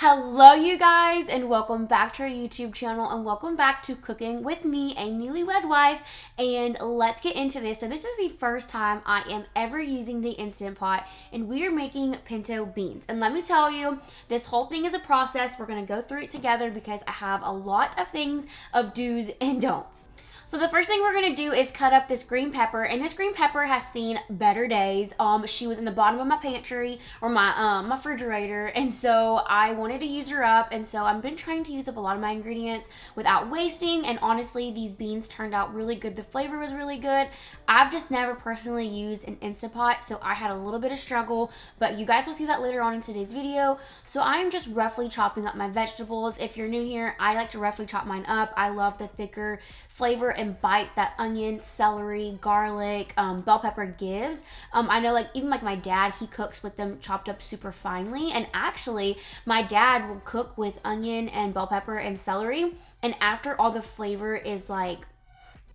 Hello, you guys, and welcome back to our YouTube channel, and welcome back to Cooking with me, a newlywed wife. And let's get into this. So this is the first time I am ever using the Instant Pot, and we are making pinto beans. And let me tell you, this whole thing is a process. We're going to go through it together because I have a lot of things of do's and don'ts. So the first thing we're gonna do is cut up this green pepper, and this green pepper has seen better days. She was in the bottom of my pantry or my refrigerator, and so I wanted to use her up, and so I've been trying to use up a lot of my ingredients without wasting. And honestly, these beans turned out really good. The flavor was really good. I've just never personally used an Instant Pot, so I had a little bit of struggle, but you guys will see that later on in today's video. So I'm just roughly chopping up my vegetables. If you're new here, I like to roughly chop mine up. I love the thicker flavor and bite that onion, celery, garlic, bell pepper gives. I know even my dad, he cooks with them chopped up super finely. And actually, my dad will cook with onion and bell pepper and celery. And after all the flavor is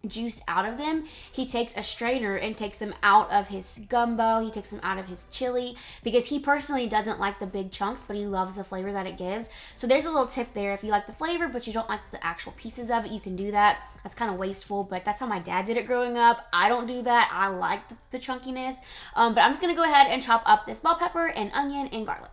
juiced out of them, he takes a strainer and takes them out of his gumbo. He takes them out of his chili because he personally doesn't like the big chunks, but he loves the flavor that it gives. So there's a little tip there. If you like the flavor but you don't like the actual pieces of it, you can do that. That's kind of wasteful, but that's how my dad did it growing up. I don't do that. I like the chunkiness. But I'm just gonna go ahead and chop up this bell pepper and onion and garlic.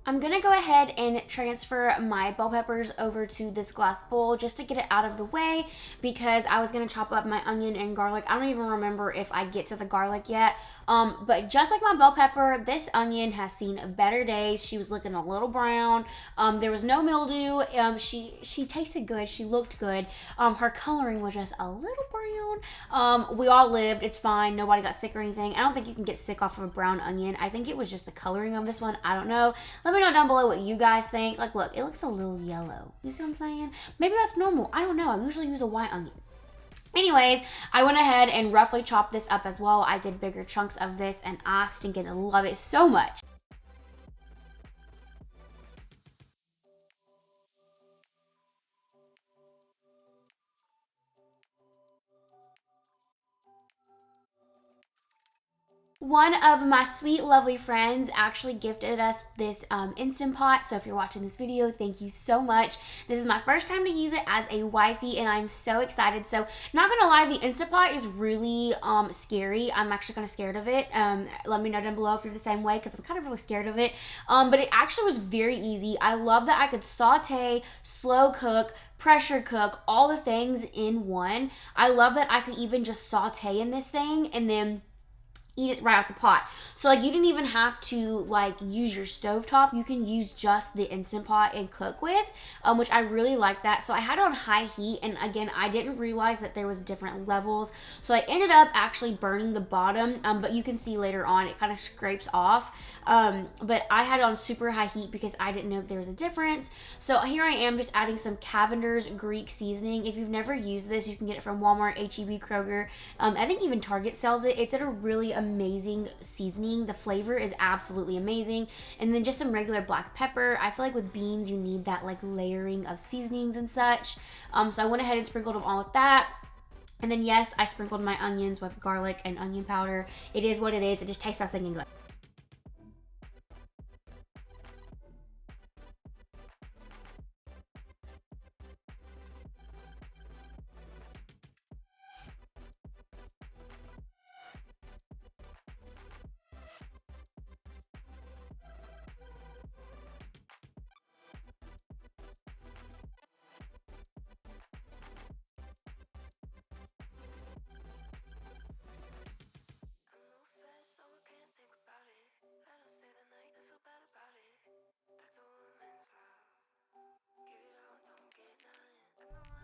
I'm gonna go ahead and transfer my bell peppers over to this glass bowl just to get it out of the way because I was gonna chop up my onion and garlic. I don't even remember if I get to the garlic yet. But just like my bell pepper, this onion has seen better days. She was looking a little brown. There was no mildew. She tasted good. She looked good. Her coloring was just a little brown. We all lived. It's fine. Nobody got sick or anything. I don't think you can get sick off of a brown onion. I think it was just the coloring of this one. I don't know. Let me know down below what you guys think. Look, it looks a little yellow. You see what I'm saying? Maybe that's normal. I don't know. I usually use a white onion. Anyways, I went ahead and roughly chopped this up as well. I did bigger chunks of this, and I stinking love it so much. One of my sweet, lovely friends actually gifted us this Instant Pot. So if you're watching this video, thank you so much. This is my first time to use it as a wifey, and I'm so excited. So not gonna lie, the Instant Pot is really scary. I'm actually kind of scared of it. Let me know down below if you're the same way because I'm kind of really scared of it. But it actually was very easy. I love that I could saute, slow cook, pressure cook, all the things in one. I love that I could even just saute in this thing and then eat it right out the pot. So you didn't even have to use your stovetop. You can use just the Instant Pot and cook with, which I really like that. So I had it on high heat, and again, I didn't realize that there was different levels. So I ended up actually burning the bottom, but you can see later on it kind of scrapes off. But I had it on super high heat because I didn't know there was a difference. So here I am just adding some Cavender's Greek seasoning. If you've never used this, you can get it from Walmart, H-E-B, Kroger. I think even Target sells it. It's at a really amazing seasoning. The flavor is absolutely amazing. And then just some regular black pepper. I feel like with beans you need that layering of seasonings and such. So I went ahead and sprinkled them all with that. And then yes, I sprinkled my onions with garlic and onion powder. It is what it is. It just tastes so stinking good.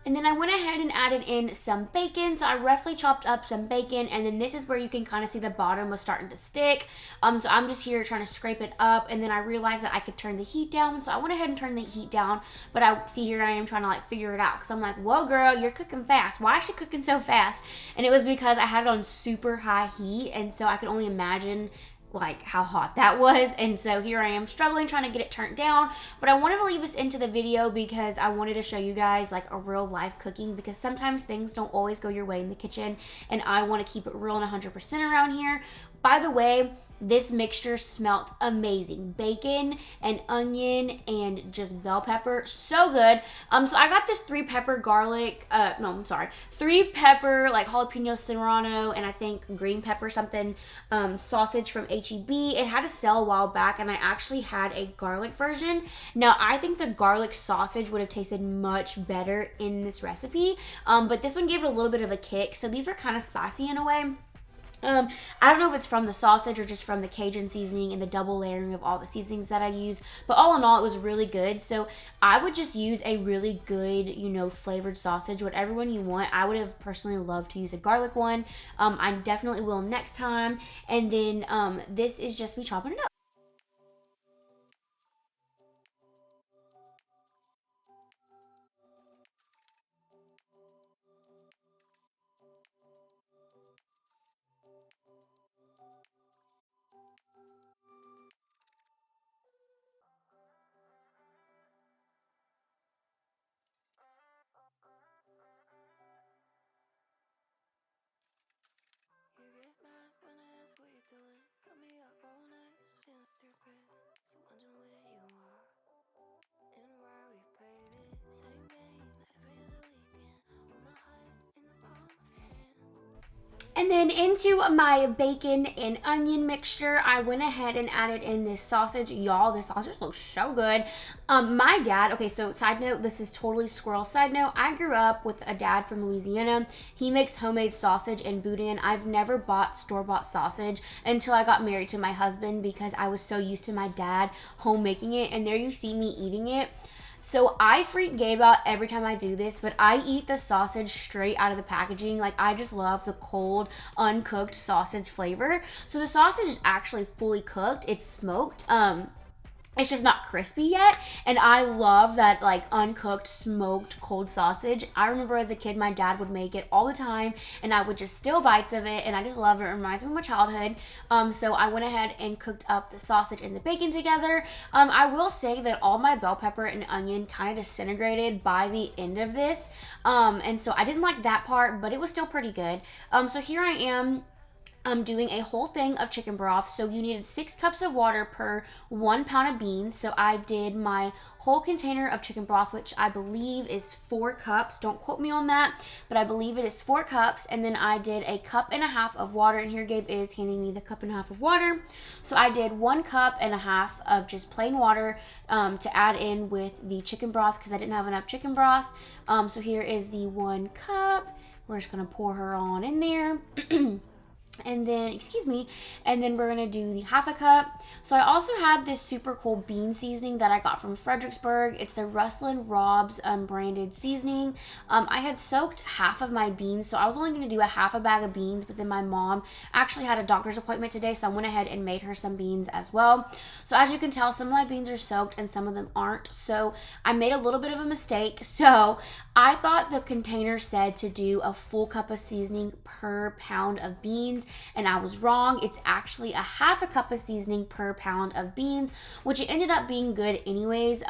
And then I went ahead and added in some bacon. So I roughly chopped up some bacon, and then this is where you can kind of see the bottom was starting to stick. So I'm just here trying to scrape it up, and then I realized that I could turn the heat down. So I went ahead and turned the heat down, but I see here I am trying to like figure it out because I'm like, whoa girl, you're cooking fast. Why is she cooking so fast? And it was because I had it on super high heat, and so I could only imagine like how hot that was. And so here I am struggling trying to get it turned down, but I wanted to leave this into the video because I wanted to show you guys like a real life cooking, because sometimes things don't always go your way in the kitchen, and I want to keep it real and 100% around here. By the way, this mixture smelled amazing. Bacon and onion and just bell pepper. So good. So I got this 3-pepper garlic, 3-pepper like jalapeno serrano and I think green pepper something sausage from H-E-B. It had a sale a while back, and I actually had a garlic version. Now I think the garlic sausage would have tasted much better in this recipe, but this one gave it a little bit of a kick. So these were kind of spicy in a way. I don't know if it's from the sausage or just from the Cajun seasoning and the double layering of all the seasonings that I use, but all in all, it was really good. So I would just use a really good, flavored sausage, whatever one you want. I would have personally loved to use a garlic one. I definitely will next time. And then this is just me chopping it up. You get mad when I ask what you're doing. Got me up all night, just feeling stupid. For wondering where you are and why we played it. Same game every other weekend. With my heart in the palm of your hand. And then into my bacon and onion mixture, I went ahead and added in this sausage. Y'all, this sausage looks so good. My dad, okay, so side note, this is totally squirrel side note. I grew up with a dad from Louisiana. He makes homemade sausage and boudin. I've never bought store-bought sausage until I got married to my husband, because I was so used to my dad home making it, and there you see me eating it. So I freak Gabe out every time I do this, but I eat the sausage straight out of the packaging. Like, I just love the cold, uncooked sausage flavor. So the sausage is actually fully cooked. It's smoked. It's just not crispy yet, and I love that like uncooked, smoked, cold sausage. I remember as a kid, my dad would make it all the time, and I would just steal bites of it, and I just love it. It reminds me of my childhood. So I went ahead and cooked up the sausage and the bacon together. I will say that all my bell pepper and onion kind of disintegrated by the end of this, and so I didn't like that part, but it was still pretty good. So here I am. I'm doing a whole thing of chicken broth. So you needed 6 cups of water per 1 pound of beans. So I did my whole container of chicken broth, which I believe is 4 cups. Don't quote me on that, but I believe it is 4 cups. And then I did a 1.5 cups of water. And here Gabe is handing me the 1.5 cups of water. So I did 1.5 cups of just plain water to add in with the chicken broth, because I didn't have enough chicken broth. So here is the 1 cup. We're just going to pour her on in there. And then, and then we're gonna do the 1/2 cup. So I also had this super cool bean seasoning that I got from Fredericksburg. It's the Rustlin Robs branded seasoning. I had soaked half of my beans, so I was only gonna do a 1/2 bag of beans, but then my mom actually had a doctor's appointment today, so I went ahead and made her some beans as well. So as you can tell, some of my beans are soaked and some of them aren't. So I made a little bit of a mistake. So I thought the container said to do a full cup of seasoning per pound of beans, and I was wrong. It's actually a 1/2 cup of seasoning per pound of beans, which it ended up being good anyways.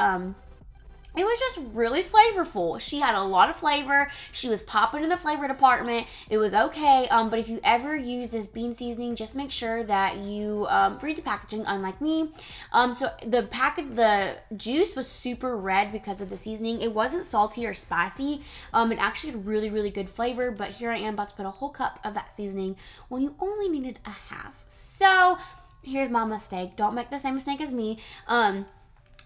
It was just really flavorful. She had a lot of flavor. She was popping in the flavor department. It was okay. But if you ever use this bean seasoning, just make sure that you read the packaging, unlike me. So the juice was super red because of the seasoning. It wasn't salty or spicy. It actually had really, really good flavor. But here I am about to put a whole cup of that seasoning when you only needed a half. So here's my mistake. Don't make the same mistake as me.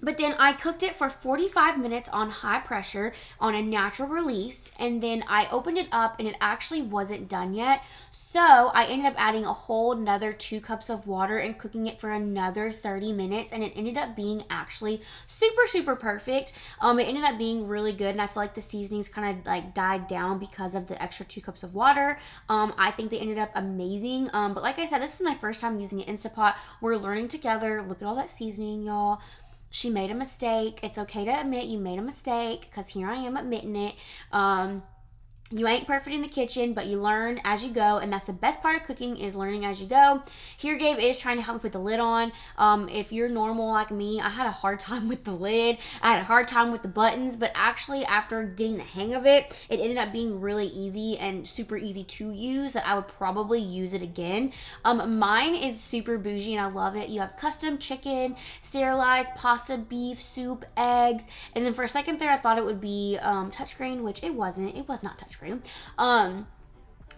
But then I cooked it for 45 minutes on high pressure on a natural release. And then I opened it up and it actually wasn't done yet. So I ended up adding a whole another 2 cups of water and cooking it for another 30 minutes. And it ended up being actually super, super perfect. It ended up being really good. And I feel like the seasonings kind of like died down because of the extra 2 cups of water. I think they ended up amazing. But like I said, this is my first time using an Instant Pot. We're learning together. Look at all that seasoning, y'all. She made a mistake. It's okay to admit you made a mistake because here I am admitting it. You ain't perfect in the kitchen, but you learn as you go, and that's the best part of cooking is learning as you go. Here, Gabe is trying to help me put the lid on. If you're normal like me, I had a hard time with the lid. I had a hard time with the buttons, but actually after getting the hang of it, it ended up being really easy and super easy to use that I would probably use it again. Mine is super bougie, and I love it. You have custom chicken, sterilized pasta, beef, soup, eggs, and then for a second there, I thought it would be touchscreen, which it wasn't. It was not touchscreen. But I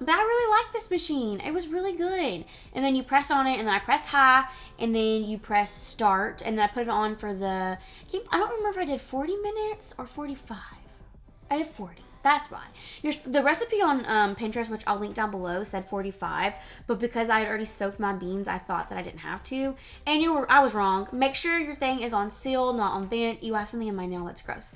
really like this machine. It was really good. And then you press on it, and then I pressed high, and then you press start, and then I put it on for I don't remember if I did 40 minutes or 45. I did 40. That's fine. The recipe on Pinterest, which I'll link down below, said 45, but because I had already soaked my beans, I thought that I didn't have to. And I was wrong. Make sure your thing is on seal, not on vent. You have something in my nail that's gross.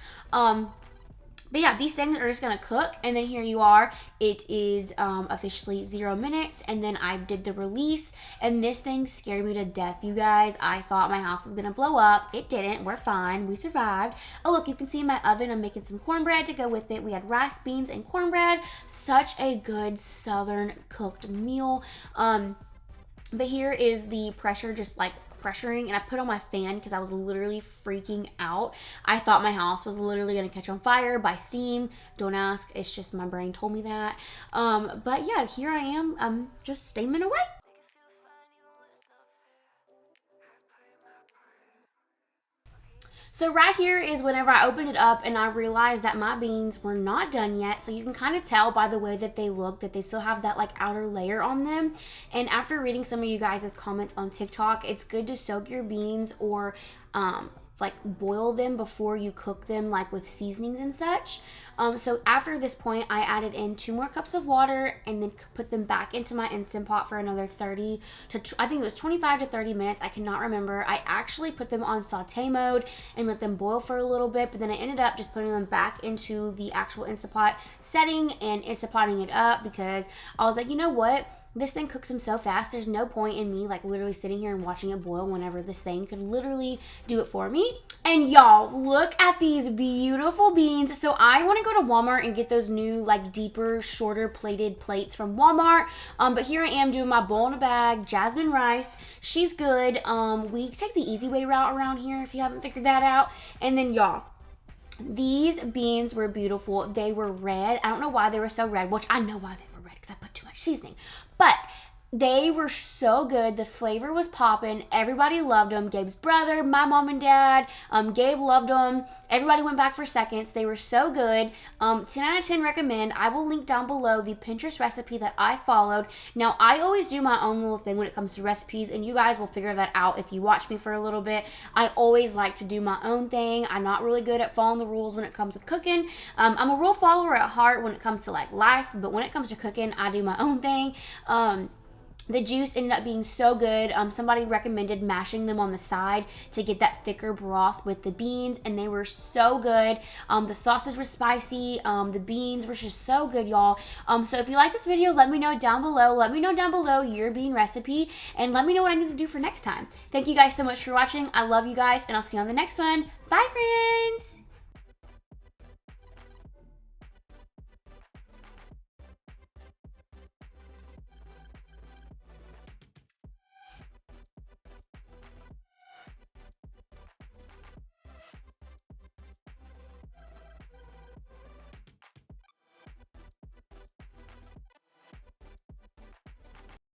But yeah, these things are just going to cook, and then here you are. It is officially 0 minutes, and then I did the release, and this thing scared me to death, you guys. I thought my house was going to blow up. It didn't. We're fine. We survived. Oh, look, you can see in my oven, I'm making some cornbread to go with it. We had rice, beans, and cornbread. Such a good Southern cooked meal. But here is the pressure just like pressuring, and I put on my fan because I was literally freaking out. I thought my house was literally going to catch on fire by steam. Don't ask, it's just my brain told me that. But yeah, here I am. I'm just steaming away. So right here is whenever I opened it up and I realized that my beans were not done yet. So you can kind of tell by the way that they look that they still have that like outer layer on them. And after reading some of you guys' comments on TikTok, it's good to soak your beans or like boil them before you cook them, like with seasonings and such. So after this point, I added in 2 more cups of water and then put them back into my Instant Pot for another 30 to I think it was 25 to 30 minutes. I cannot remember. I actually put them on saute mode and let them boil for a little bit, but then I ended up just putting them back into the actual Instant Pot setting and Instant Potting it up because I was like, you know what? This thing cooks them so fast, there's no point in me like literally sitting here and watching it boil whenever this thing could literally do it for me. And y'all, look at these beautiful beans. So I want to go to Walmart and get those new like deeper, shorter plated plates from Walmart. But here I am doing my bowl in a bag, jasmine rice. She's good. We take the easy way route around here if you haven't figured that out. And then y'all, these beans were beautiful. They were red. I don't know why they were so red, which I know why they were red because I put too much seasoning. But they were so good. The flavor was popping. Everybody loved them. Gabe's brother, my mom and dad. Gabe loved them. Everybody went back for seconds. They were so good. 10 out of 10 recommend. I will link down below the Pinterest recipe that I followed. Now, I always do my own little thing when it comes to recipes, and you guys will figure that out if you watch me for a little bit. I always like to do my own thing. I'm not really good at following the rules when it comes to cooking. I'm a rule follower at heart when it comes to like life, but when it comes to cooking, I do my own thing. The juice ended up being so good. Somebody recommended mashing them on the side to get that thicker broth with the beans, and they were so good. The sausage was spicy. The beans were just so good, y'all. So if you like this video, let me know down below. Let me know down below your bean recipe, and let me know what I need to do for next time. Thank you guys so much for watching. I love you guys, and I'll see you on the next one. Bye, friends!